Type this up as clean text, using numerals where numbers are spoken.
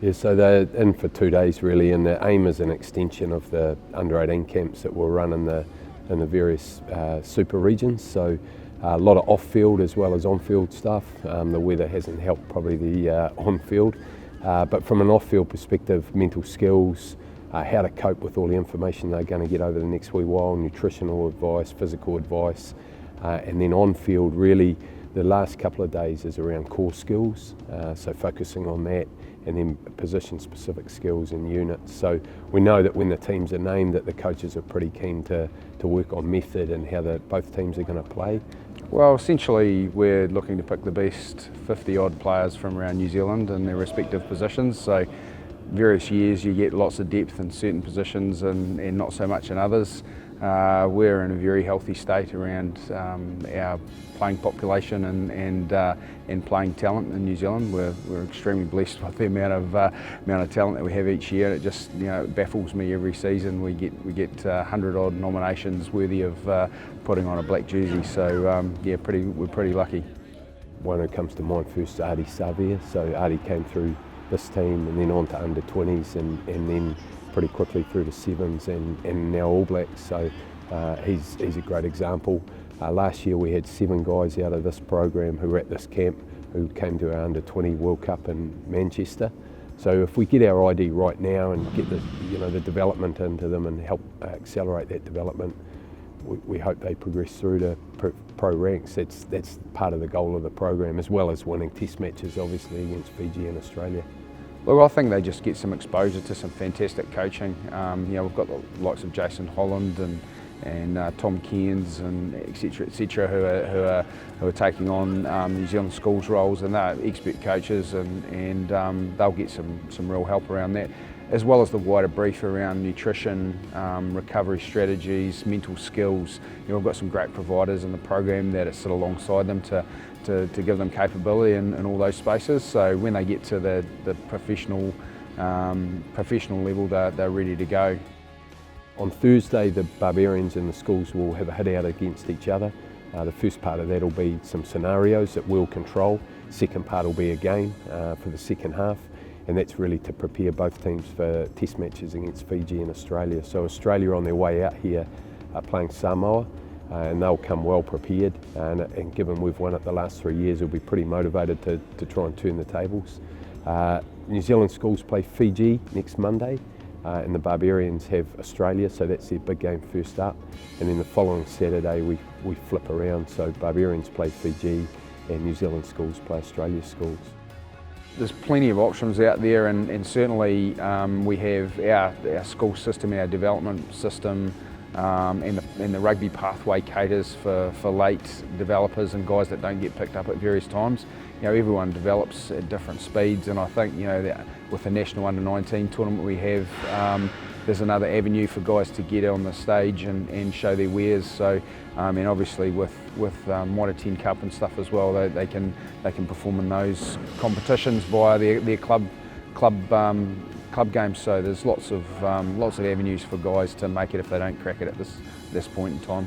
Yeah, so they're in for 2 days really, and the aim is an extension of the under-18 camps that we'll run in the various super regions. So a lot of off-field as well as on-field stuff. The weather hasn't helped probably the on-field, but from an off-field perspective, mental skills, how to cope with all the information they're going to get over the next wee while, nutritional advice, physical advice, and then on-field really the last couple of days is around core skills, so focusing on that, and then position-specific skills in units. So we know that when the teams are named that the coaches are pretty keen to work on method and how both teams are going to play. Well, essentially we're looking to pick the best 50-odd players from around New Zealand in their respective positions. So various years you get lots of depth in certain positions and not so much in others. We're in a very healthy state around our playing population and playing talent in New Zealand. We're extremely blessed with the amount of talent that we have each year. It just it baffles me every season. We get 100-odd nominations worthy of putting on a black jersey. So yeah, we're pretty lucky. One who comes to mind first is Artie Savia. So Artie came through this team and then on to under 20s and then pretty quickly through to sevens and now All Blacks. So he's a great example. Last year we had 7 guys out of this program who were at this camp who came to our under 20 World Cup in Manchester. So if we get our ID right now and get the development into them and help accelerate that development, we hope they progress through to pro ranks. That's part of the goal of the program, as well as winning test matches obviously against Fiji and Australia. Look, I think they just get some exposure to some fantastic coaching. We've got the likes of Jason Holland and Tom Cairns and etc. who are taking on New Zealand schools roles, and they're expert coaches and they'll get some real help around that, as well as the wider brief around nutrition, recovery strategies, mental skills. We've got some great providers in the program that sit alongside them to give them capability in all those spaces. So when they get to the professional level, they're ready to go. On Thursday, the Barbarians and the schools will have a hit out against each other. The first part of that will be some scenarios that we'll control. Second part will be a game for the second half, and that's really to prepare both teams for test matches against Fiji and Australia. So Australia on their way out here are playing Samoa, and they'll come well prepared, and given we've won it the last 3 years, we'll be pretty motivated to try and turn the tables. New Zealand schools play Fiji next Monday, and the Barbarians have Australia, so that's their big game first up. And then the following Saturday we flip around, so Barbarians play Fiji and New Zealand schools play Australia schools. There's plenty of options out there, and certainly we have our school system, our development system, and the rugby pathway caters for late developers and guys that don't get picked up at various times. Everyone develops at different speeds, and I think that with the national under-19 tournament we have, there's another avenue for guys to get on the stage and show their wares. So, and obviously with Mitre 10 Cup and stuff as well, they can perform in those competitions via their club games. So there's lots of avenues for guys to make it if they don't crack it at this point in time.